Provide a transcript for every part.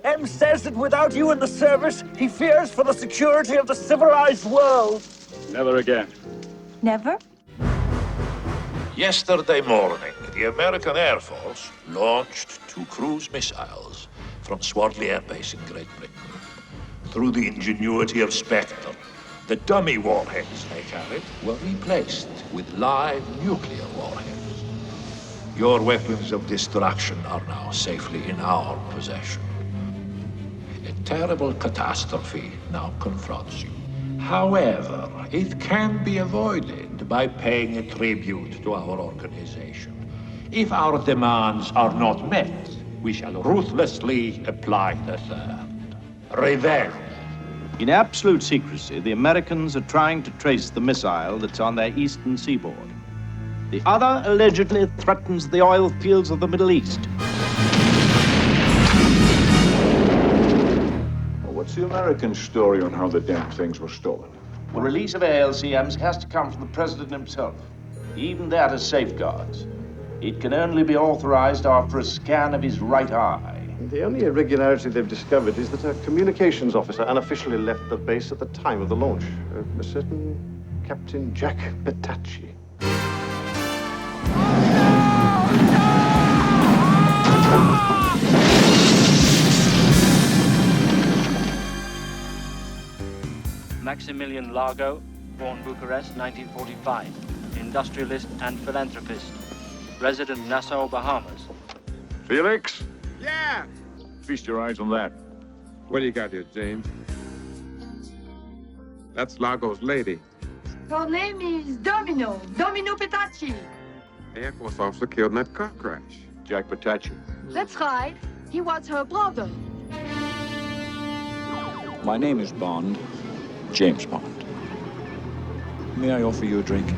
M says that without you in the service, he fears for the security of the civilized world. Never again. Never? Yesterday morning, the American Air Force launched 2 cruise missiles from Swadley Air Base in Great Britain. Through the ingenuity of Spectre, the dummy warheads they carried were replaced with live nuclear warheads. Your weapons of destruction are now safely in our possession. A terrible catastrophe now confronts you. However, it can be avoided by paying a tribute to our organization. If our demands are not met, we shall ruthlessly apply the third. Revenge. In absolute secrecy, the Americans are trying to trace the missile that's on their eastern seaboard. The other allegedly threatens the oil fields of the Middle East. What's the American story on how the damn things were stolen? The release of ALCMs has to come from the president himself. Even that has safeguards. It can only be authorized after a scan of his right eye. The only irregularity they've discovered is that a communications officer unofficially left the base at the time of the launch. A certain Captain Jack Petacci. Maximilian Largo, born Bucharest, 1945, industrialist and philanthropist, resident Nassau, Bahamas. Felix? Yeah! Feast your eyes on that. What do you got here, James? That's Largo's lady. Her name is Domino Petacci. Air Force officer killed in that car crash. Jack Petacci. That's right. He was her brother. My name is Bond, James Bond. May I offer you a drink?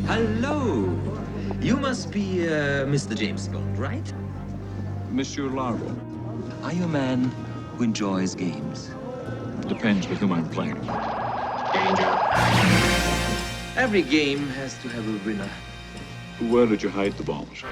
Hello. You must be Mr. James Bond, right? Monsieur Largo. Are you a man who enjoys games? Depends with whom I'm playing. Danger! Every game has to have a winner. Where did you hide the bombs?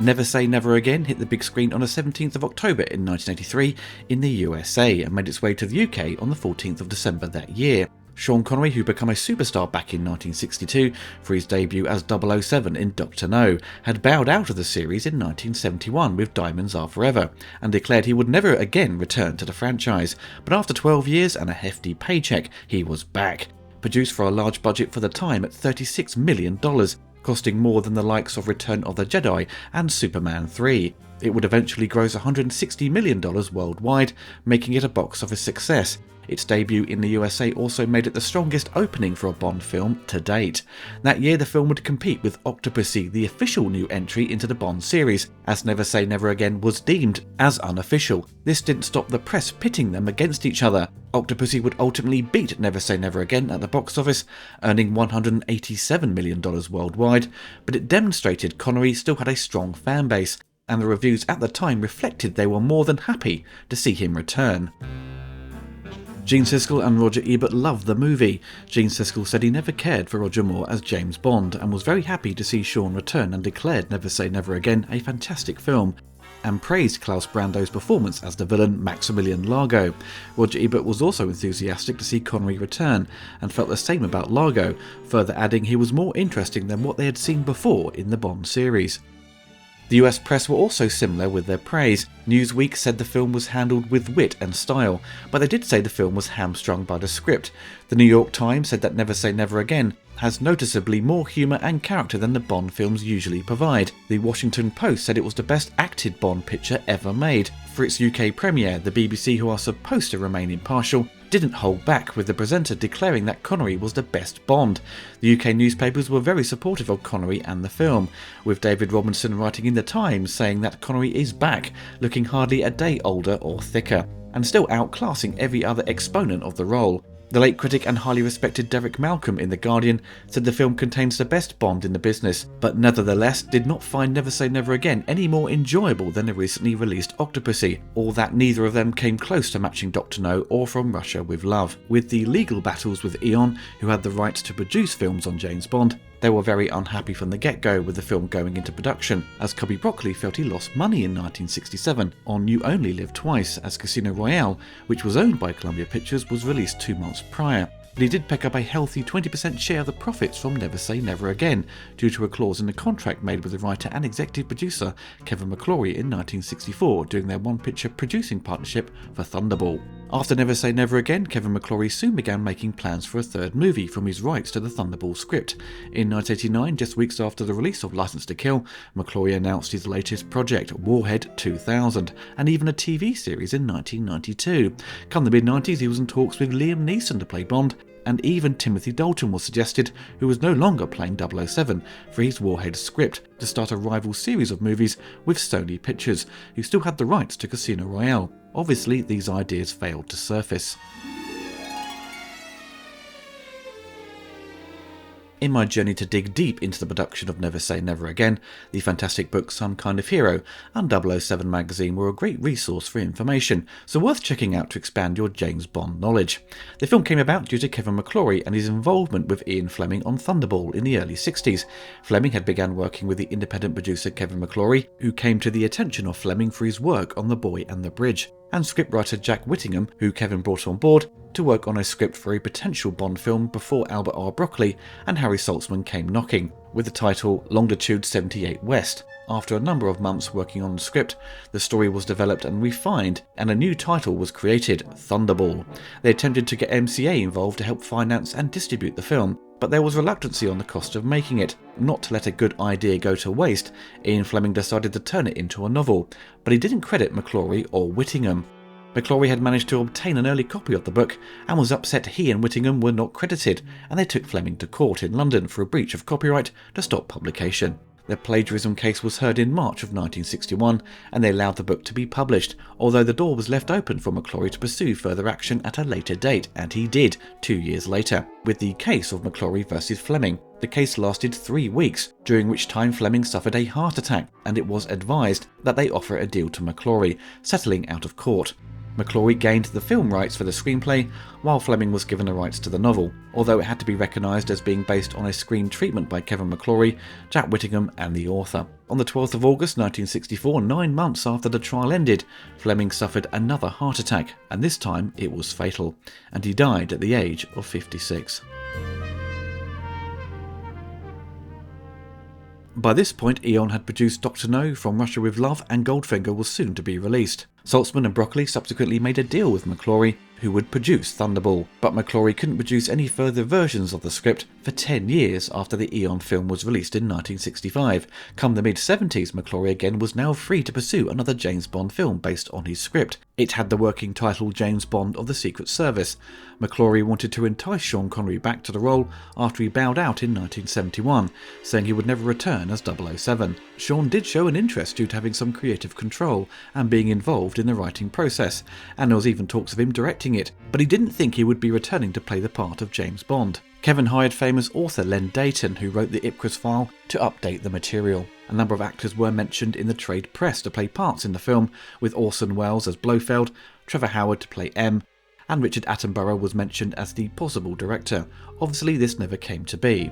Never Say Never Again hit the big screen on the 17th of October in 1983 in the USA and made its way to the UK on the 14th of December that year. Sean Connery, who became a superstar back in 1962 for his debut as 007 in Dr. No, had bowed out of the series in 1971 with Diamonds Are Forever and declared he would never again return to the franchise. But after 12 years and a hefty paycheck, he was back. Produced for a large budget for the time at $36 million, costing more than the likes of Return of the Jedi and Superman 3. It would eventually gross $160 million worldwide, making it a box office success. Its debut in the USA also made it the strongest opening for a Bond film to date. That year the film would compete with Octopussy, the official new entry into the Bond series, as Never Say Never Again was deemed as unofficial. This didn't stop the press pitting them against each other. Octopussy would ultimately beat Never Say Never Again at the box office, earning $187 million worldwide, but it demonstrated Connery still had a strong fan base, and the reviews at the time reflected they were more than happy to see him return. Gene Siskel and Roger Ebert loved the movie. Gene Siskel said he never cared for Roger Moore as James Bond and was very happy to see Sean return and declared Never Say Never Again a fantastic film, and praised Klaus Brando's performance as the villain Maximilian Largo. Roger Ebert was also enthusiastic to see Connery return and felt the same about Largo, further adding he was more interesting than what they had seen before in the Bond series. The US press were also similar with their praise. Newsweek said the film was handled with wit and style, but they did say the film was hamstrung by the script. The New York Times said that Never Say Never Again has noticeably more humour and character than the Bond films usually provide. The Washington Post said it was the best acted Bond picture ever made. For its UK premiere, the BBC, who are supposed to remain impartial, didn't hold back, with the presenter declaring that Connery was the best Bond. The UK newspapers were very supportive of Connery and the film, with David Robinson writing in The Times saying that Connery is back, looking hardly a day older or thicker. and still outclassing every other exponent of the role. The late critic and highly respected Derek Malcolm in The Guardian said the film contains the best Bond in the business, but nevertheless did not find Never Say Never Again any more enjoyable than the recently released Octopussy, or that neither of them came close to matching Dr. No or From Russia with Love. With the legal battles with Eon, who had the rights to produce films on James Bond, they were very unhappy from the get-go with the film going into production, as Cubby Broccoli felt he lost money in 1967 on You Only Live Twice, as Casino Royale, which was owned by Columbia Pictures, was released 2 months prior. But he did pick up a healthy 20% share of the profits from Never Say Never Again, due to a clause in the contract made with the writer and executive producer Kevin McClory in 1964 during their one-picture producing partnership for Thunderball. After Never Say Never Again, Kevin McClory soon began making plans for a third movie from his rights to the Thunderball script. In 1989, just weeks after the release of Licence to Kill, McClory announced his latest project, Warhead 2000, and even a TV series in 1992. Come the mid-90s, he was in talks with Liam Neeson to play Bond, and even Timothy Dalton was suggested, who was no longer playing 007, for his Warhead script, to start a rival series of movies with Sony Pictures, who still had the rights to Casino Royale. Obviously, these ideas failed to surface. In my journey to dig deep into the production of Never Say Never Again, the fantastic book Some Kind of Hero and 007 magazine were a great resource for information, so worth checking out to expand your James Bond knowledge. The film came about due to Kevin McClory and his involvement with Ian Fleming on Thunderball in the early 60s. Fleming had begun working with the independent producer Kevin McClory, who came to the attention of Fleming for his work on The Boy and the Bridge, and scriptwriter Jack Whittingham, who Kevin brought on board to work on a script for a potential Bond film before Albert R. Broccoli and Harry Saltzman came knocking, with the title Longitude 78 West. After a number of months working on the script, the story was developed and refined, and a new title was created, Thunderball. They attempted to get MCA involved to help finance and distribute the film, but there was reluctancy on the cost of making it. Not to let a good idea go to waste, Ian Fleming decided to turn it into a novel, but he didn't credit McClory or Whittingham. McClory had managed to obtain an early copy of the book and was upset he and Whittingham were not credited, and they took Fleming to court in London for a breach of copyright to stop publication. The plagiarism case was heard in March of 1961, and they allowed the book to be published, although the door was left open for McClory to pursue further action at a later date, and he did 2 years later, with the case of McClory versus Fleming. The case lasted 3 weeks, during which time Fleming suffered a heart attack, and it was advised that they offer a deal to McClory, settling out of court. McClory gained the film rights for the screenplay, while Fleming was given the rights to the novel, although it had to be recognised as being based on a screen treatment by Kevin McClory, Jack Whittingham and the author. On the 12th of August 1964, 9 months after the trial ended, Fleming suffered another heart attack, and this time it was fatal, and he died at the age of 56. By this point, Eon had produced Dr. No, From Russia with Love, and Goldfinger was soon to be released. Saltzman and Broccoli subsequently made a deal with McClory, who would produce Thunderball, but McClory couldn't produce any further versions of the script for 10 years after the Eon film was released in 1965. Come the mid-70s, McClory again was now free to pursue another James Bond film based on his script. It had the working title James Bond of the Secret Service. McClory wanted to entice Sean Connery back to the role after he bowed out in 1971, saying he would never return as 007. Sean did show an interest due to having some creative control and being involved in the writing process, and there was even talks of him directing it, but he didn't think he would be returning to play the part of James Bond. Kevin hired famous author Len Deighton, who wrote the Ipcress file, to update the material. A number of actors were mentioned in the trade press to play parts in the film, with Orson Welles as Blofeld, Trevor Howard to play M, and Richard Attenborough was mentioned as the possible director. Obviously this never came to be.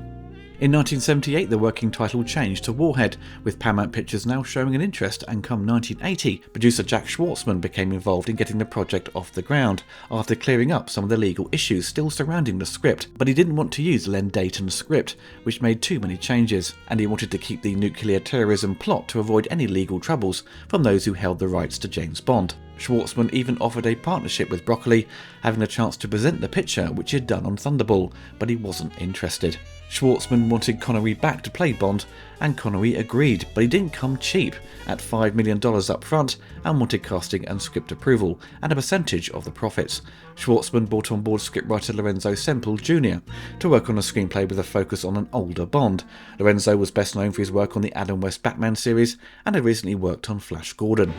In 1978, the working title changed to Warhead, with Paramount Pictures now showing an interest, and come 1980, producer Jack Schwartzman became involved in getting the project off the ground, after clearing up some of the legal issues still surrounding the script, but he didn't want to use Len Deighton's script, which made too many changes, and he wanted to keep the nuclear terrorism plot to avoid any legal troubles from those who held the rights to James Bond. Schwartzman even offered a partnership with Broccoli, having the chance to present the picture which he had done on Thunderball, but he wasn't interested. Schwartzman wanted Connery back to play Bond, and Connery agreed, but he didn't come cheap, at $5 million up front, and wanted casting and script approval, and a percentage of the profits. Schwartzman brought on board scriptwriter Lorenzo Semple Jr. to work on a screenplay with a focus on an older Bond. Lorenzo was best known for his work on the Adam West Batman series, and had recently worked on Flash Gordon.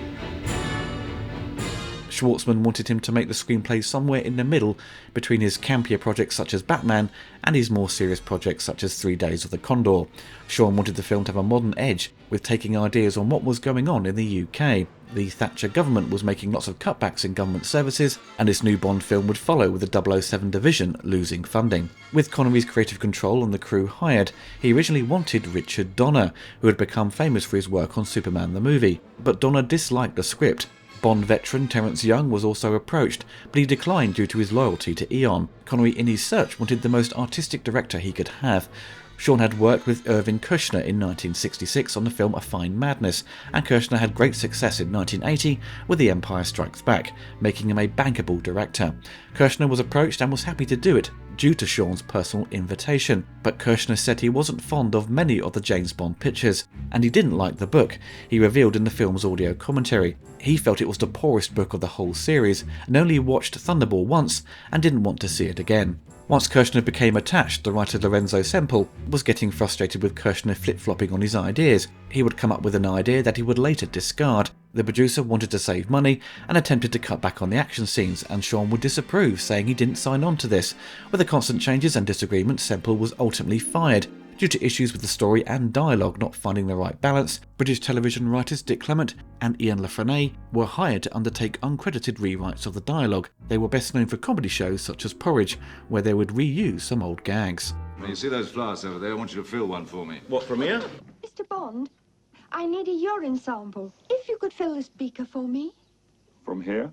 Schwartzman wanted him to make the screenplay somewhere in the middle between his campier projects such as Batman and his more serious projects such as 3 Days of the Condor. Sean wanted the film to have a modern edge, with taking ideas on what was going on in the UK. The Thatcher government was making lots of cutbacks in government services, and this new Bond film would follow with the 007 division losing funding. With Connery's creative control and the crew hired, he originally wanted Richard Donner, who had become famous for his work on Superman the movie, but Donner disliked the script. Bond veteran Terence Young was also approached, but he declined due to his loyalty to Eon. Connery, in his search, wanted the most artistic director he could have. Sean had worked with Irving Kershner in 1966 on the film A Fine Madness, and Kershner had great success in 1980 with The Empire Strikes Back, making him a bankable director. Kershner was approached and was happy to do it due to Sean's personal invitation, but Kershner said he wasn't fond of many of the James Bond pictures, and he didn't like the book, he revealed in the film's audio commentary. He felt it was the poorest book of the whole series, and only watched Thunderball once and didn't want to see it again. Once Kershner became attached, the writer Lorenzo Semple was getting frustrated with Kershner flip-flopping on his ideas. He would come up with an idea that he would later discard. The producer wanted to save money and attempted to cut back on the action scenes, and Sean would disapprove, saying he didn't sign on to this. With the constant changes and disagreements, Semple was ultimately fired. Due to issues with the story and dialogue not finding the right balance, British television writers Dick Clement and Ian La Frenay were hired to undertake uncredited rewrites of the dialogue. They were best known for comedy shows such as Porridge, where they would reuse some old gags. When you see those flowers over there, I want you to fill one for me. What, from here? Mr. Bond, I need a urine sample. If you could fill this beaker for me. From here?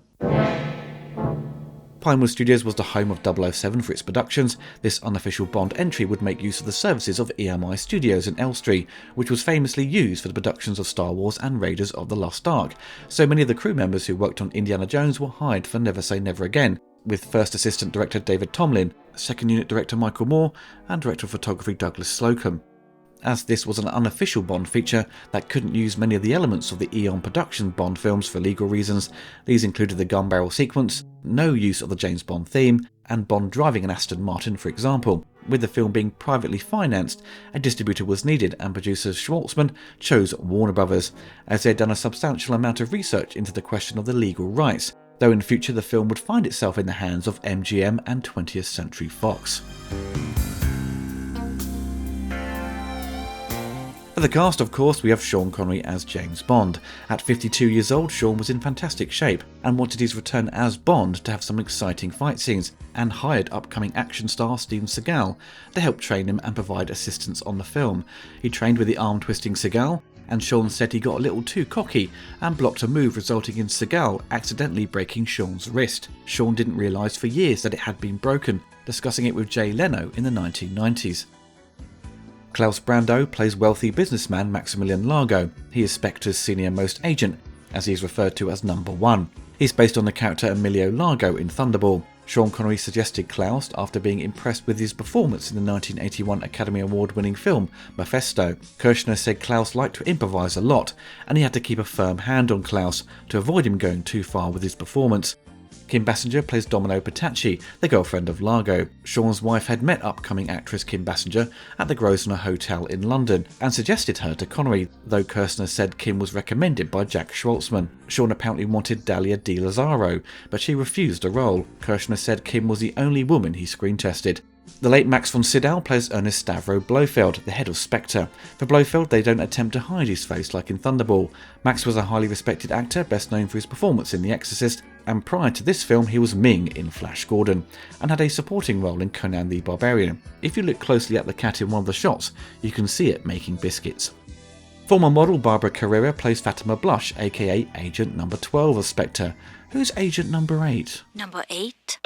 Pinewood Studios was the home of 007 for its productions. This unofficial Bond entry would make use of the services of EMI Studios in Elstree, which was famously used for the productions of Star Wars and Raiders of the Lost Ark. So many of the crew members who worked on Indiana Jones were hired for Never Say Never Again, with first assistant director David Tomlin, second unit director Michael Moore, and director of photography Douglas Slocum. As this was an unofficial Bond feature that couldn't use many of the elements of the Eon production Bond films for legal reasons, these included the gun barrel sequence, no use of the James Bond theme, and Bond driving an Aston Martin, for example. With the film being privately financed, a distributor was needed, and producer Schwartzman chose Warner Brothers, as they had done a substantial amount of research into the question of the legal rights, though in future the film would find itself in the hands of MGM and 20th Century Fox. For the cast, of course, we have Sean Connery as James Bond. At 52 years old, Sean was in fantastic shape and wanted his return as Bond to have some exciting fight scenes, and hired upcoming action star Steven Seagal to help train him and provide assistance on the film. He trained with the arm-twisting Seagal, and Sean said he got a little too cocky and blocked a move, resulting in Seagal accidentally breaking Sean's wrist. Sean didn't realise for years that it had been broken, discussing it with Jay Leno in the 1990s. Klaus Brando plays wealthy businessman Maximilian Largo. He is Spectre's senior-most agent, as he is referred to as Number One. He's based on the character Emilio Largo in Thunderball. Sean Connery suggested Klaus after being impressed with his performance in the 1981 Academy Award-winning film Mephisto. Kershner said Klaus liked to improvise a lot, and he had to keep a firm hand on Klaus to avoid him going too far with his performance. Kim Basinger plays Domino Petacci, the girlfriend of Largo. Sean's wife had met upcoming actress Kim Basinger at the Grosvenor Hotel in London and suggested her to Connery, though Kershner said Kim was recommended by Jack Schwartzman. Sean apparently wanted Dalia Di Lazzaro, but she refused a role. Kershner said Kim was the only woman he screen tested. The late Max von Sydow plays Ernest Stavro Blofeld, the head of Spectre. For Blofeld, they don't attempt to hide his face like in Thunderball. Max was a highly respected actor, best known for his performance in The Exorcist, and prior to this film he was Ming in Flash Gordon, and had a supporting role in Conan the Barbarian. If you look closely at the cat in one of the shots, you can see it making biscuits. Former model Barbara Carrera plays Fatima Blush, aka Agent Number 12 of Spectre. Who's Agent Number 8? Number 8?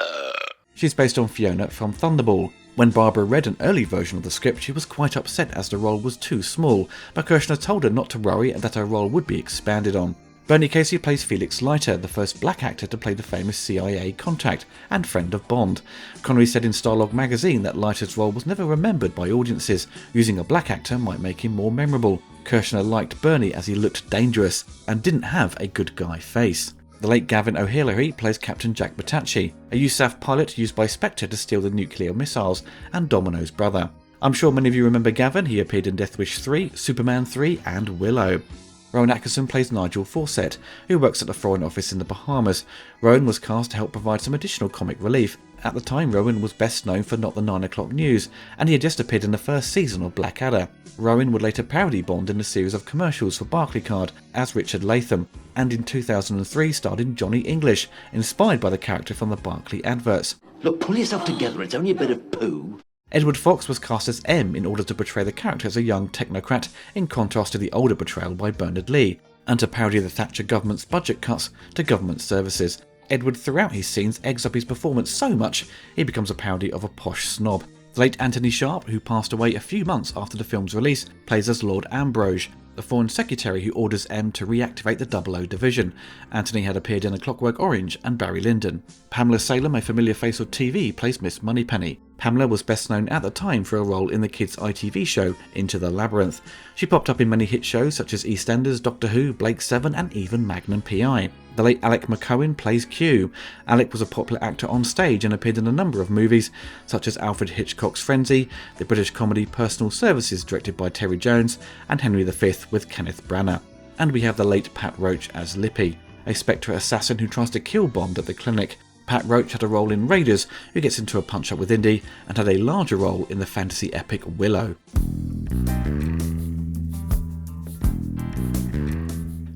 She's based on Fiona from Thunderball. When Barbara read an early version of the script, she was quite upset as the role was too small, but Kershner told her not to worry and that her role would be expanded on. Bernie Casey plays Felix Leiter, the first black actor to play the famous CIA contact and friend of Bond. Connery said in Starlog magazine that Leiter's role was never remembered by audiences. Using a black actor might make him more memorable. Kershner liked Bernie as he looked dangerous and didn't have a good guy face. The late Gavin O'Hillery plays Captain Jack Petacci, a USAF pilot used by Spectre to steal the nuclear missiles, and Domino's brother. I'm sure many of you remember Gavin. He appeared in Death Wish 3, Superman 3 and Willow. Rowan Atkinson plays Nigel Fawcett, who works at the Foreign Office in the Bahamas. Rowan was cast to help provide some additional comic relief. At the time, Rowan was best known for Not the 9 O'Clock News, and he had just appeared in the first season of Blackadder. Rowan would later parody Bond in a series of commercials for Barclaycard as Richard Latham, and in 2003 starred in Johnny English, inspired by the character from the Barclay adverts. Look, pull yourself together, it's only a bit of poo. Edward Fox was cast as M in order to portray the character as a young technocrat, in contrast to the older portrayal by Bernard Lee, and to parody the Thatcher government's budget cuts to government services. Edward, throughout his scenes, eggs up his performance so much he becomes a parody of a posh snob. The late Anthony Sharp, who passed away a few months after the film's release, plays as Lord Ambrose, the Foreign Secretary who orders M to reactivate the 00 division. Anthony had appeared in A Clockwork Orange and Barry Lyndon. Pamela Salem, a familiar face on TV, plays Miss Moneypenny. Pamela was best known at the time for a role in the kids' ITV show Into the Labyrinth. She popped up in many hit shows such as EastEnders, Doctor Who, Blake Seven and even Magnum PI. The late Alec McCowan plays Q. Alec was a popular actor on stage and appeared in a number of movies such as Alfred Hitchcock's Frenzy, the British comedy Personal Services directed by Terry Jones, and Henry V with Kenneth Branagh. And we have the late Pat Roach as Lippy, a Spectre assassin who tries to kill Bond at the clinic. Pat Roach had a role in Raiders, who gets into a punch-up with Indy, and had a larger role in the fantasy epic Willow.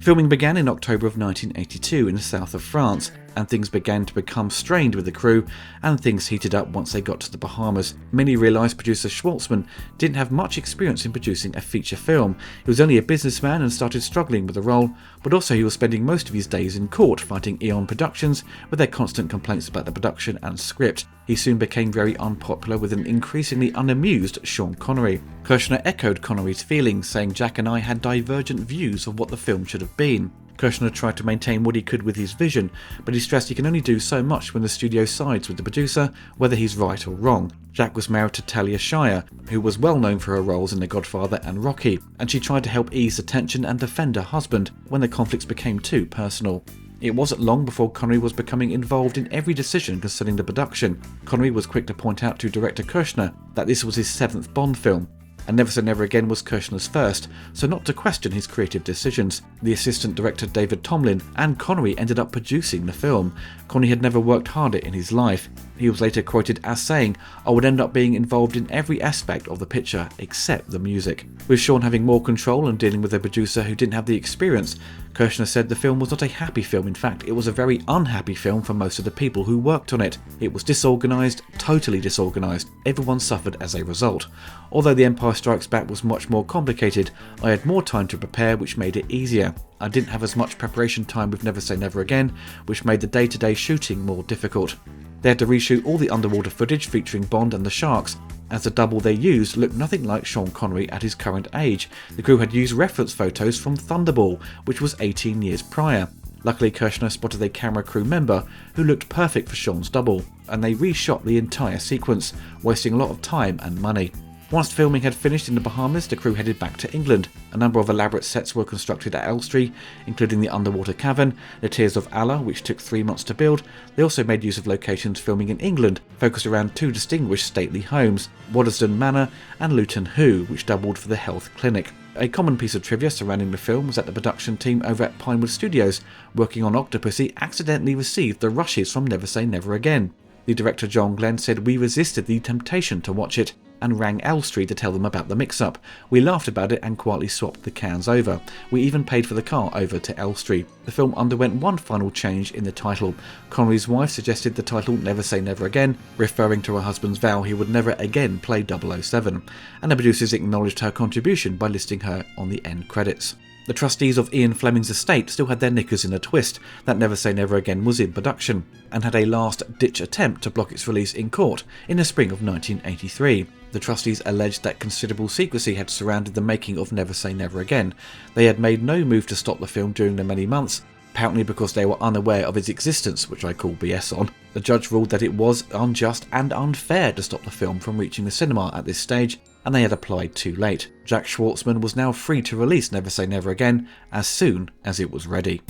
Filming began in October of 1982 in the south of France, and things began to become strained with the crew, and things heated up once they got to the Bahamas. Many realised producer Schwartzman didn't have much experience in producing a feature film. He was only a businessman and started struggling with the role, but also he was spending most of his days in court fighting Eon Productions with their constant complaints about the production and script. He soon became very unpopular with an increasingly unamused Sean Connery. Kirshner echoed Connery's feelings, saying Jack and I had divergent views of what the film should have been. Kirshner tried to maintain what he could with his vision, but he stressed he can only do so much when the studio sides with the producer, whether he's right or wrong. Jack was married to Talia Shire, who was well known for her roles in The Godfather and Rocky, and she tried to help ease the tension and defend her husband when the conflicts became too personal. It wasn't long before Connery was becoming involved in every decision concerning the production. Connery was quick to point out to director Kirshner that this was his 7th Bond film, and Never Say Never Again was Kirshner's first, so not to question his creative decisions. The assistant director David Tomlin and Connery ended up producing the film. Connery had never worked harder in his life. He was later quoted as saying, "I would end up being involved in every aspect of the picture except the music." With Sean having more control and dealing with a producer who didn't have the experience, Kirshner said the film was not a happy film. In fact, it was a very unhappy film for most of the people who worked on it. It was disorganised, totally disorganised. Everyone suffered as a result. Although The Empire Strikes Back was much more complicated, I had more time to prepare, which made it easier. I didn't have as much preparation time with Never Say Never Again, which made the day-to-day shooting more difficult. They had to reshoot all the underwater footage featuring Bond and the sharks, as the double they used looked nothing like Sean Connery at his current age. The crew had used reference photos from Thunderball, which was 18 years prior. Luckily, Kirshner spotted a camera crew member who looked perfect for Sean's double, and they reshot the entire sequence, wasting a lot of time and money. Once filming had finished in the Bahamas, the crew headed back to England. A number of elaborate sets were constructed at Elstree, including the underwater cavern, the Tears of Allah, which took 3 months to build. They also made use of locations filming in England, focused around 2 distinguished stately homes, Waddesdon Manor and Luton Hoo, which doubled for the health clinic. A common piece of trivia surrounding the film was that the production team over at Pinewood Studios, working on Octopussy, accidentally received the rushes from Never Say Never Again. The director John Glenn said, "We resisted the temptation to watch it and rang Elstree to tell them about the mix-up. We laughed about it and quietly swapped the cans over. We even paid for the car over to Elstree." The film underwent one final change in the title. Connery's wife suggested the title Never Say Never Again, referring to her husband's vow he would never again play 007, and the producers acknowledged her contribution by listing her on the end credits. The trustees of Ian Fleming's estate still had their knickers in a twist that Never Say Never Again was in production, and had a last-ditch attempt to block its release in court in the spring of 1983. The trustees alleged that considerable secrecy had surrounded the making of Never Say Never Again. They had made no move to stop the film during the many months, apparently because they were unaware of its existence, which I call BS on. The judge ruled that it was unjust and unfair to stop the film from reaching the cinema at this stage, and they had applied too late. Jack Schwartzman was now free to release Never Say Never Again as soon as it was ready.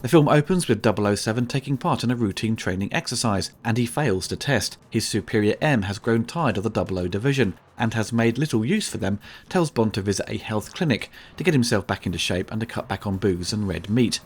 The film opens with 007 taking part in a routine training exercise, and he fails to test. His superior M has grown tired of the 00 division, and has made little use for them, tells Bond to visit a health clinic to get himself back into shape and to cut back on booze and red meat.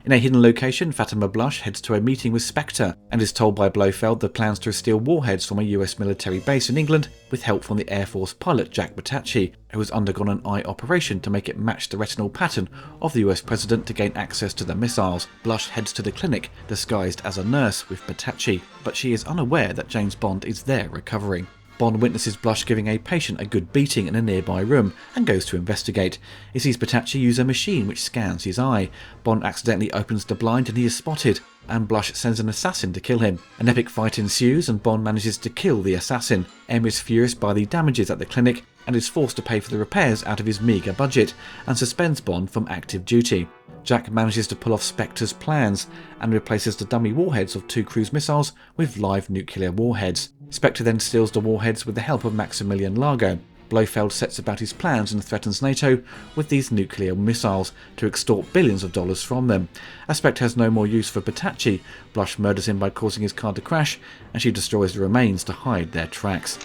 In a hidden location, Fatima Blush heads to a meeting with Spectre and is told by Blofeld the plans to steal warheads from a US military base in England with help from the Air Force pilot Jack Batachi, who has undergone an eye operation to make it match the retinal pattern of the US president to gain access to the missiles. Blush heads to the clinic disguised as a nurse with Batachi, but she is unaware that James Bond is there recovering. Bond witnesses Blush giving a patient a good beating in a nearby room and goes to investigate. He sees Batachi use a machine which scans his eye. Bond accidentally opens the blind and he is spotted, and Blush sends an assassin to kill him. An epic fight ensues and Bond manages to kill the assassin. M is furious by the damages at the clinic and is forced to pay for the repairs out of his meagre budget and suspends Bond from active duty. Jack manages to pull off Spectre's plans and replaces the dummy warheads of 2 cruise missiles with live nuclear warheads. Spectre then steals the warheads with the help of Maximilian Largo. Blofeld sets about his plans and threatens NATO with these nuclear missiles to extort billions of dollars from them. As Spectre has no more use for Batachi, Blush murders him by causing his car to crash, and she destroys the remains to hide their tracks.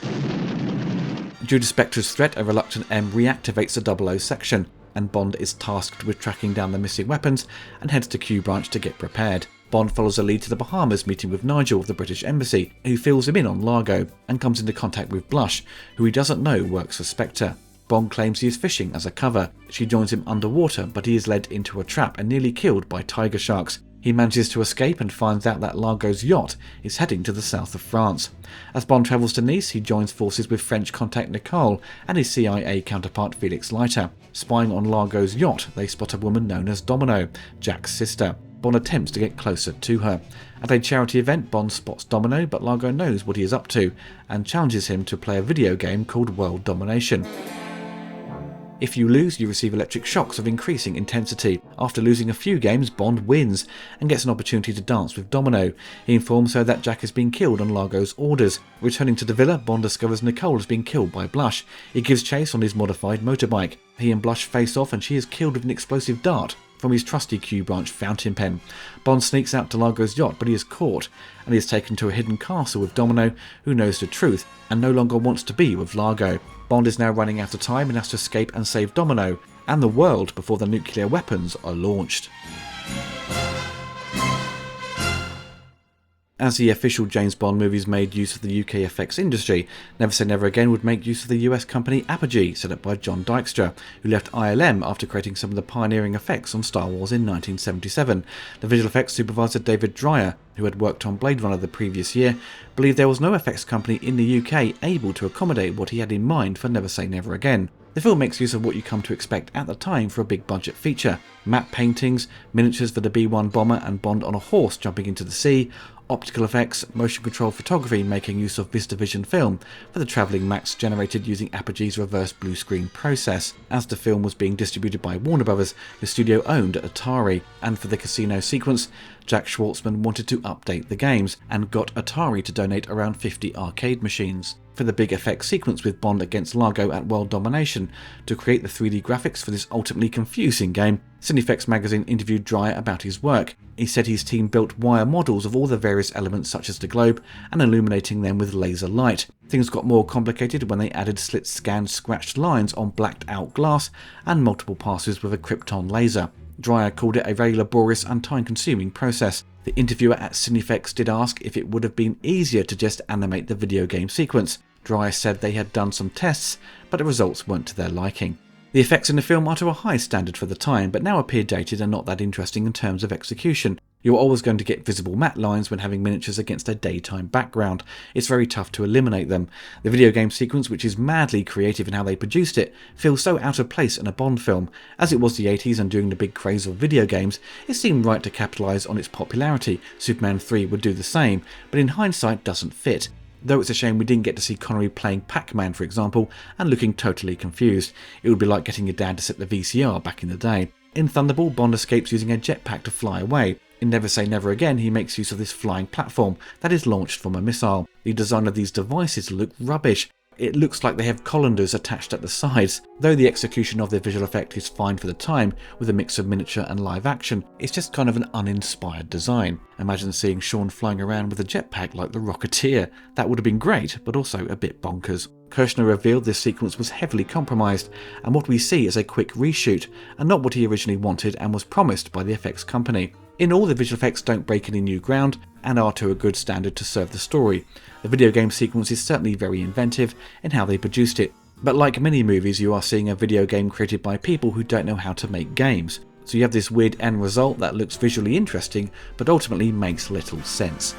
Due to Spectre's threat, a reluctant M reactivates the 00 section, and Bond is tasked with tracking down the missing weapons and heads to Q Branch to get prepared. Bond follows a lead to the Bahamas, meeting with Nigel of the British Embassy, who fills him in on Largo, and comes into contact with Blush, who he doesn't know works for Spectre. Bond claims he is fishing as a cover. She joins him underwater, but he is led into a trap and nearly killed by tiger sharks. He manages to escape and finds out that Largo's yacht is heading to the south of France. As Bond travels to Nice, he joins forces with French contact Nicole and his CIA counterpart Felix Leiter. Spying on Largo's yacht, they spot a woman known as Domino, Jack's sister. Bond attempts to get closer to her. At a charity event, Bond spots Domino, but Largo knows what he is up to and challenges him to play a video game called World Domination. If you lose, you receive electric shocks of increasing intensity. After losing a few games, Bond wins and gets an opportunity to dance with Domino. He informs her that Jack has been killed on Largo's orders. Returning to the villa, Bond discovers Nicole has been killed by Blush. He gives chase on his modified motorbike. He and Blush face off and she is killed with an explosive dart from his trusty Q Branch fountain pen. Bond sneaks out to Largo's yacht, but he is caught, and he is taken to a hidden castle with Domino, who knows the truth and no longer wants to be with Largo. Bond is now running out of time and has to escape and save Domino and the world before the nuclear weapons are launched. As the official James Bond movies made use of the UK effects industry, Never Say Never Again would make use of the US company Apogee, set up by John Dykstra, who left ILM after creating some of the pioneering effects on Star Wars in 1977. The visual effects supervisor David Dreyer, who had worked on Blade Runner the previous year, believed there was no effects company in the UK able to accommodate what he had in mind for Never Say Never Again. The film makes use of what you come to expect at the time for a big budget feature: matte paintings, miniatures for the B-1 bomber and Bond on a horse jumping into the sea, optical effects, motion control photography making use of VistaVision film for the travelling max generated using Apogee's reverse blue screen process. As the film was being distributed by Warner Brothers, the studio owned Atari, and for the casino sequence, Jack Schwartzman wanted to update the games and got Atari to donate around 50 arcade machines. For the big effects sequence with Bond against Largo at World Domination, to create the 3D graphics for this ultimately confusing game, Cinefex magazine interviewed Dreyer about his work. He said his team built wire models of all the various elements such as the globe and illuminating them with laser light. Things got more complicated when they added slit scanned scratched lines on blacked out glass and multiple passes with a krypton laser. Dreyer called it a very laborious and time-consuming process. The interviewer at Cinefex did ask if it would have been easier to just animate the video game sequence. Dreyer said they had done some tests, but the results weren't to their liking. The effects in the film are to a high standard for the time, but now appear dated and not that interesting in terms of execution. You're always going to get visible matte lines when having miniatures against a daytime background. It's very tough to eliminate them. The video game sequence, which is madly creative in how they produced it, feels so out of place in a Bond film. As it was the 80s and during the big craze of video games, it seemed right to capitalise on its popularity. Superman 3 would do the same, but in hindsight doesn't fit. Though it's a shame we didn't get to see Connery playing Pac-Man, for example, and looking totally confused. It would be like getting your dad to set the VCR back in the day. In Thunderball, Bond escapes using a jetpack to fly away. In Never Say Never Again, he makes use of this flying platform that is launched from a missile. The design of these devices look rubbish. It looks like they have colanders attached at the sides. Though the execution of their visual effect is fine for the time, with a mix of miniature and live action, it's just kind of an uninspired design. Imagine seeing Sean flying around with a jetpack like the Rocketeer. That would have been great, but also a bit bonkers. Kirshner revealed this sequence was heavily compromised, and what we see is a quick reshoot, and not what he originally wanted and was promised by the effects company. In all, the visual effects don't break any new ground, and are to a good standard to serve the story. The video game sequence is certainly very inventive in how they produced it, but like many movies, you are seeing a video game created by people who don't know how to make games. So you have this weird end result that looks visually interesting, but ultimately makes little sense.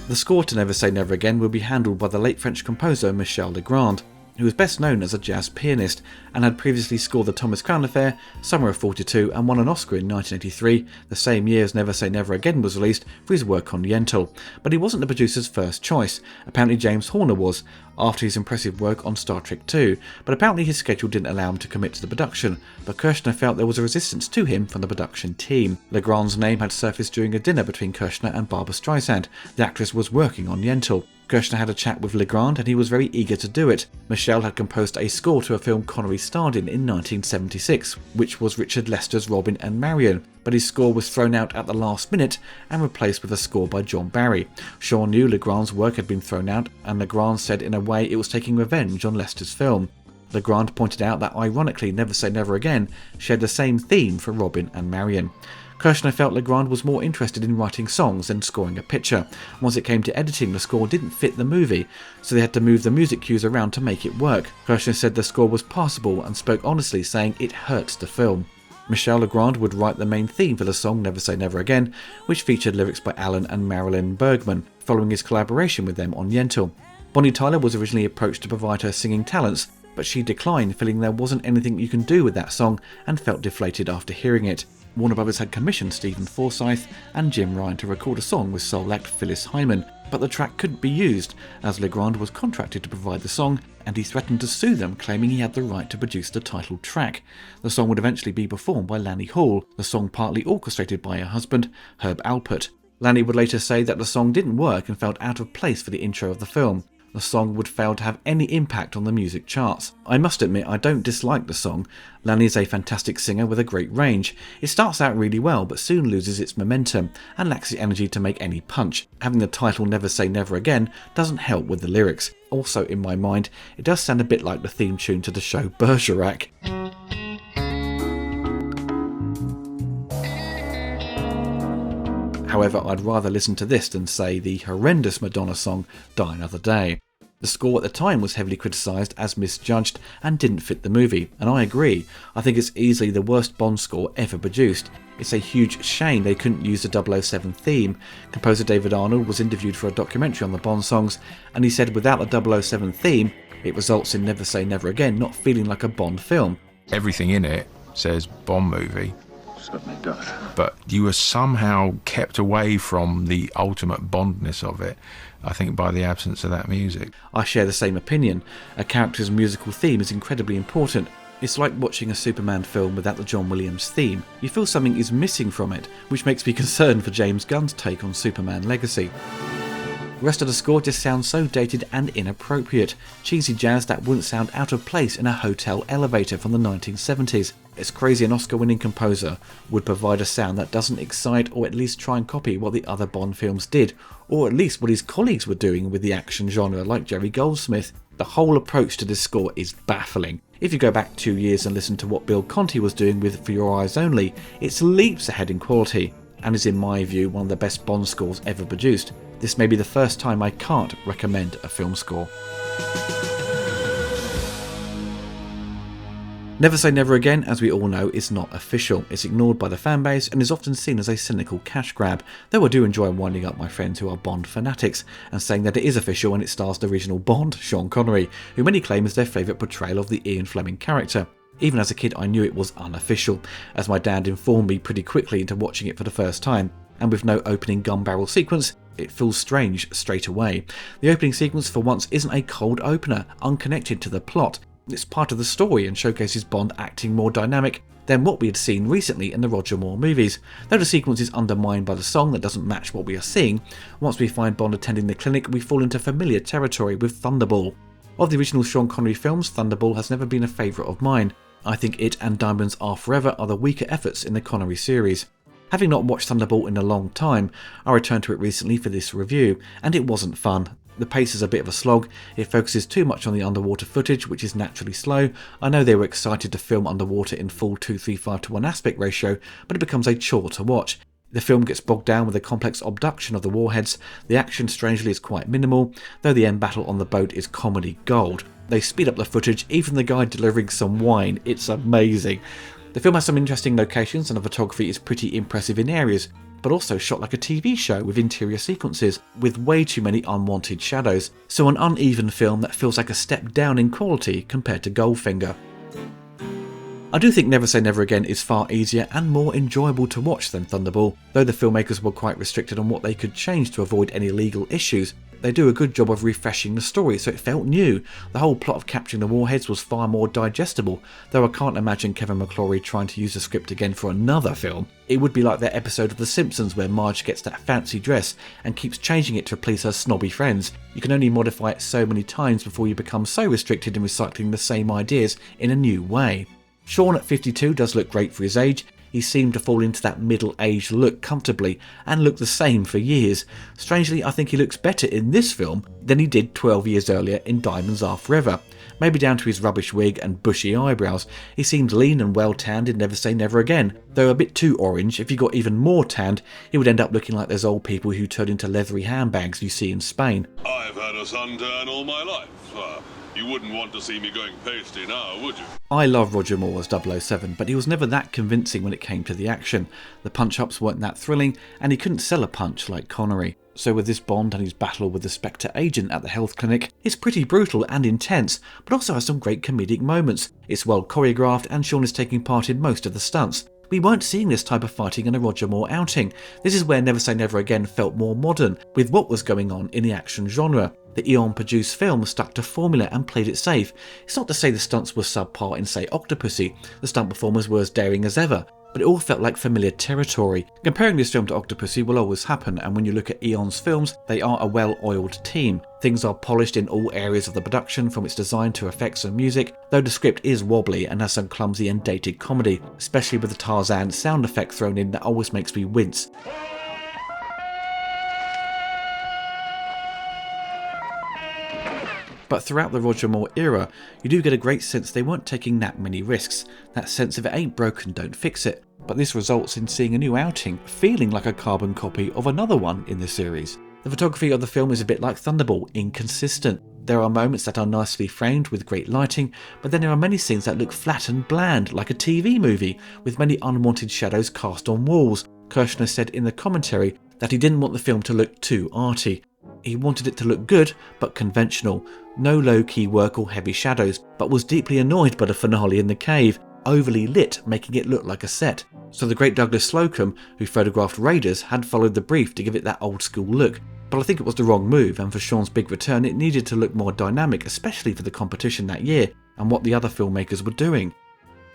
The score to Never Say Never Again will be handled by the late French composer Michel Legrand, who is best known as a jazz pianist and had previously scored the Thomas Crown Affair, Summer of 42, and won an Oscar in 1983, the same year as Never Say Never Again was released, for his work on Yentl. But he wasn't the producer's first choice. Apparently James Horner was, after his impressive work on Star Trek II, but apparently his schedule didn't allow him to commit to the production, but Kirshner felt there was a resistance to him from the production team. Legrand's name had surfaced during a dinner between Kirshner and Barbra Streisand. The actress was working on Yentl. Kirshner had a chat with Legrand and he was very eager to do it. Michel had composed a score to a film Connery starred in 1976, which was Richard Lester's Robin and Marion, but his score was thrown out at the last minute and replaced with a score by John Barry. Shaw knew Legrand's work had been thrown out, and Legrand said in a way it was taking revenge on Lester's film. Legrand pointed out that ironically Never Say Never Again shared the same theme for Robin and Marion. Kirshner felt Legrand was more interested in writing songs than scoring a picture. Once it came to editing, the score didn't fit the movie, so they had to move the music cues around to make it work. Kirshner said the score was passable and spoke honestly, saying it hurts the film. Michel Legrand would write the main theme for the song Never Say Never Again, which featured lyrics by Alan and Marilyn Bergman, following his collaboration with them on Yentl. Bonnie Tyler was originally approached to provide her singing talents, but she declined, feeling there wasn't anything you can do with that song, and felt deflated after hearing it. Warner Brothers had commissioned Stephen Forsythe and Jim Ryan to record a song with soul act Phyllis Hyman, but the track couldn't be used as Legrand was contracted to provide the song, and he threatened to sue them, claiming he had the right to produce the title track. The song would eventually be performed by Lanny Hall, the song partly orchestrated by her husband, Herb Alpert. Lanny would later say that the song didn't work and felt out of place for the intro of the film. The song would fail to have any impact on the music charts. I must admit I don't dislike the song. Lanny is a fantastic singer with a great range. It starts out really well but soon loses its momentum and lacks the energy to make any punch. Having the title Never Say Never Again doesn't help with the lyrics. Also, in my mind, it does sound a bit like the theme tune to the show Bergerac. However, I'd rather listen to this than, say, the horrendous Madonna song Die Another Day. The score at the time was heavily criticised as misjudged and didn't fit the movie, and I agree. I think it's easily the worst Bond score ever produced. It's a huge shame they couldn't use the 007 theme. Composer David Arnold was interviewed for a documentary on the Bond songs, and he said without the 007 theme, it results in Never Say Never Again not feeling like a Bond film. Everything in it says Bond movie. Certainly does. But you were somehow kept away from the ultimate Bondness of it, I think, by the absence of that music. I share the same opinion. A character's musical theme is incredibly important. It's like watching a Superman film without the John Williams theme. You feel something is missing from it, which makes me concerned for James Gunn's take on Superman Legacy. The rest of the score just sounds so dated and inappropriate. Cheesy jazz that wouldn't sound out of place in a hotel elevator from the 1970s. It's crazy an Oscar-winning composer would provide a sound that doesn't excite or at least try and copy what the other Bond films did, or at least what his colleagues were doing with the action genre like Jerry Goldsmith. The whole approach to this score is baffling. If you go back 2 years and listen to what Bill Conti was doing with For Your Eyes Only, it's leaps ahead in quality, and is in my view one of the best Bond scores ever produced. This may be the first time I can't recommend a film score. Never Say Never Again, as we all know, is not official. It's ignored by the fanbase and is often seen as a cynical cash grab, though I do enjoy winding up my friends who are Bond fanatics and saying that it is official and it stars the original Bond, Sean Connery, who many claim is their favourite portrayal of the Ian Fleming character. Even as a kid I knew it was unofficial, as my dad informed me pretty quickly into watching it for the first time, and with no opening gun barrel sequence, it feels strange straight away. The opening sequence for once isn't a cold opener, unconnected to the plot. It's part of the story and showcases Bond acting more dynamic than what we had seen recently in the Roger Moore movies. Though the sequence is undermined by the song that doesn't match what we are seeing, once we find Bond attending the clinic, we fall into familiar territory with Thunderball. Of the original Sean Connery films, Thunderball has never been a favourite of mine. I think it and Diamonds Are Forever are the weaker efforts in the Connery series. Having not watched Thunderball in a long time, I returned to it recently for this review, and it wasn't fun. The pace is a bit of a slog, it focuses too much on the underwater footage, which is naturally slow. I know they were excited to film underwater in full 2:3:5:1 aspect ratio, but it becomes a chore to watch. The film gets bogged down with the complex abduction of the warheads. The action strangely is quite minimal, though the end battle on the boat is comedy gold. They speed up the footage, even the guy delivering some wine, it's amazing. The film has some interesting locations and the photography is pretty impressive in areas, but also shot like a TV show with interior sequences, with way too many unwanted shadows, so an uneven film that feels like a step down in quality compared to Goldfinger. I do think Never Say Never Again is far easier and more enjoyable to watch than Thunderball. Though the filmmakers were quite restricted on what they could change to avoid any legal issues, they do a good job of refreshing the story so it felt new. The whole plot of capturing the warheads was far more digestible, though I can't imagine Kevin McClory trying to use the script again for another film. It would be like that episode of The Simpsons where Marge gets that fancy dress and keeps changing it to please her snobby friends. You can only modify it so many times before you become so restricted in recycling the same ideas in a new way. Sean at 52 does look great for his age. He seemed to fall into that middle-aged look comfortably and looked the same for years. Strangely, I think he looks better in this film than he did 12 years earlier in Diamonds Are Forever. Maybe down to his rubbish wig and bushy eyebrows. He seemed lean and well tanned in Never Say Never Again, though a bit too orange. If he got even more tanned, he would end up looking like those old people who turn into leathery handbags you see in Spain. I've had a suntan all my life. You wouldn't want to see me going pasty now, would you? I love Roger Moore as 007, but he was never that convincing when it came to the action. The punch-ups weren't that thrilling, and he couldn't sell a punch like Connery. So with this Bond and his battle with the Spectre agent at the health clinic, it's pretty brutal and intense, but also has some great comedic moments. It's well choreographed, and Sean is taking part in most of the stunts. We weren't seeing this type of fighting in a Roger Moore outing. This is where Never Say Never Again felt more modern, with what was going on in the action genre. The Eon-produced film stuck to formula and played it safe. It's not to say the stunts were subpar in, say, Octopussy. The stunt performers were as daring as ever, but it all felt like familiar territory. Comparing this film to Octopussy will always happen, and when you look at Eon's films, they are a well-oiled team. Things are polished in all areas of the production, from its design to effects and music, though the script is wobbly and has some clumsy and dated comedy, especially with the Tarzan sound effect thrown in that always makes me wince. But throughout the Roger Moore era, you do get a great sense they weren't taking that many risks. That sense of it ain't broken, don't fix it. But this results in seeing a new outing feeling like a carbon copy of another one in the series. The photography of the film is a bit like Thunderball, inconsistent. There are moments that are nicely framed with great lighting, but then there are many scenes that look flat and bland, like a TV movie, with many unwanted shadows cast on walls. Kirshner said in the commentary that he didn't want the film to look too arty. He wanted it to look good, but conventional. No low-key work or heavy shadows, but was deeply annoyed by the finale in the cave, overly lit, making it look like a set. So the great Douglas Slocum, who photographed Raiders, had followed the brief to give it that old-school look. But I think it was the wrong move, and for Sean's big return it needed to look more dynamic, especially for the competition that year, and what the other filmmakers were doing.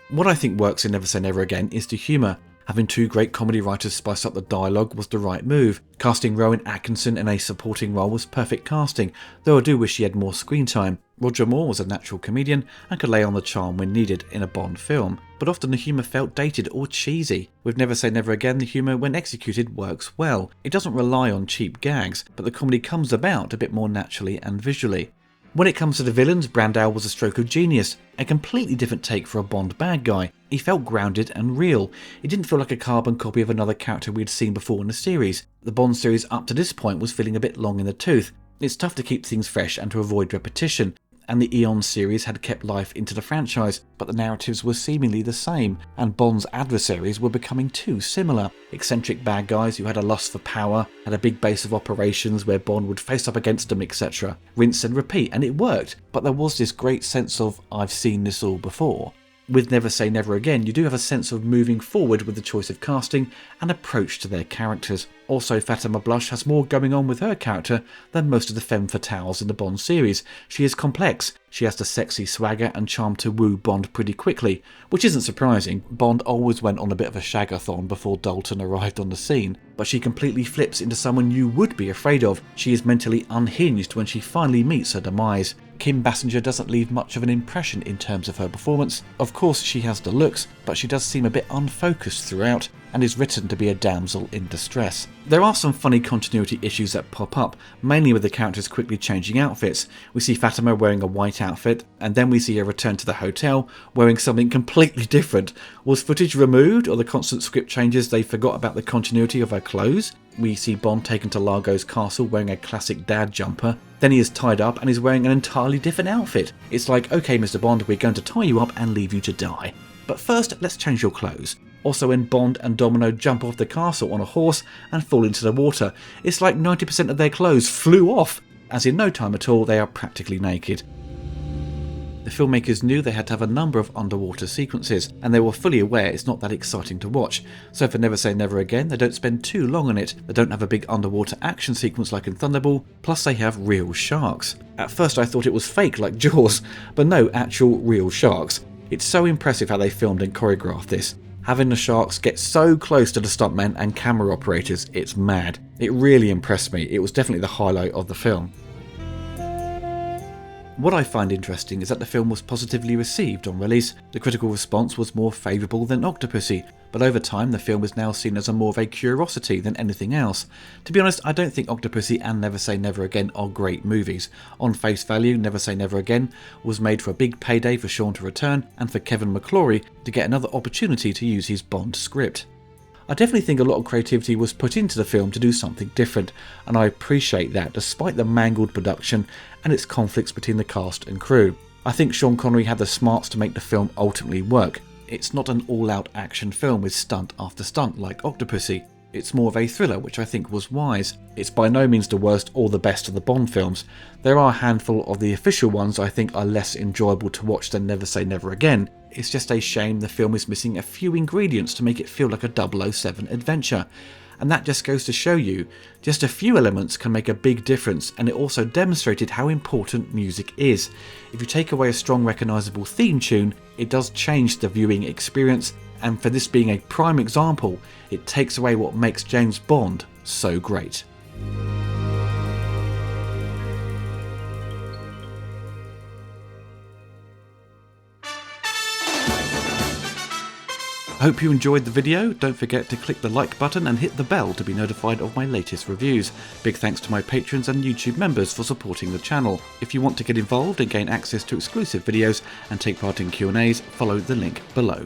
What I think works in Never Say Never Again is the humour. Having two great comedy writers spice up the dialogue was the right move. Casting Rowan Atkinson in a supporting role was perfect casting, though I do wish he had more screen time. Roger Moore was a natural comedian and could lay on the charm when needed in a Bond film, but often the humour felt dated or cheesy. With Never Say Never Again, the humour, when executed, works well. It doesn't rely on cheap gags, but the comedy comes about a bit more naturally and visually. When it comes to the villains, Brandau was a stroke of genius, a completely different take for a Bond bad guy. He felt grounded and real. It didn't feel like a carbon copy of another character we'd seen before in the series. The Bond series up to this point was feeling a bit long in the tooth. It's tough to keep things fresh and to avoid repetition, and the Eon series had kept life into the franchise, but the narratives were seemingly the same, and Bond's adversaries were becoming too similar. Eccentric bad guys who had a lust for power, had a big base of operations where Bond would face up against them, etc. Rinse and repeat, and it worked, but there was this great sense of, I've seen this all before. With Never Say Never Again, you do have a sense of moving forward with the choice of casting and approach to their characters. Also, Fatima Blush has more going on with her character than most of the femme fatales in the Bond series. She is complex, she has the sexy swagger and charm to woo Bond pretty quickly, which isn't surprising. Bond always went on a bit of a shagathon before Dalton arrived on the scene, but she completely flips into someone you would be afraid of. She is mentally unhinged when she finally meets her demise. Kim Basinger doesn't leave much of an impression in terms of her performance. Of course she has the looks, but she does seem a bit unfocused throughout, and is written to be a damsel in distress. There are some funny continuity issues that pop up, mainly with the characters quickly changing outfits. We see Fatima wearing a white outfit, and then we see her return to the hotel wearing something completely different. Was footage removed, or the constant script changes they forgot about the continuity of her clothes? We see Bond taken to Largo's castle wearing a classic dad jumper. Then he is tied up and is wearing an entirely different outfit. It's like, okay Mr. Bond, we're going to tie you up and leave you to die. But first, let's change your clothes. Also, when Bond and Domino jump off the castle on a horse and fall into the water, it's like 90% of their clothes flew off, as in no time at all they are practically naked. The filmmakers knew they had to have a number of underwater sequences, and they were fully aware it's not that exciting to watch, so for Never Say Never Again they don't spend too long on it. They don't have a big underwater action sequence like in Thunderball, plus they have real sharks. At first I thought it was fake like Jaws, but no, actual real sharks. It's so impressive how they filmed and choreographed this. Having the sharks get so close to the stuntmen and camera operators, it's mad. It really impressed me. It was definitely the highlight of the film. What I find interesting is that the film was positively received on release. The critical response was more favourable than Octopussy, but over time the film is now seen as more of a curiosity than anything else. To be honest, I don't think Octopussy and Never Say Never Again are great movies. On face value, Never Say Never Again was made for a big payday for Sean to return and for Kevin McClory to get another opportunity to use his Bond script. I definitely think a lot of creativity was put into the film to do something different, and I appreciate that despite the mangled production and its conflicts between the cast and crew. I think Sean Connery had the smarts to make the film ultimately work. It's not an all-out action film with stunt after stunt like Octopussy. It's more of a thriller, which I think was wise. It's by no means the worst or the best of the Bond films. There are a handful of the official ones I think are less enjoyable to watch than Never Say Never Again. It's just a shame the film is missing a few ingredients to make it feel like a 007 adventure. And that just goes to show you, just a few elements can make a big difference, and it also demonstrated how important music is. If you take away a strong recognisable theme tune, it does change the viewing experience, and for this being a prime example, it takes away what makes James Bond so great. I hope you enjoyed the video. Don't forget to click the like button and hit the bell to be notified of my latest reviews. Big thanks to my patrons and YouTube members for supporting the channel. If you want to get involved and gain access to exclusive videos and take part in Q&As, follow the link below.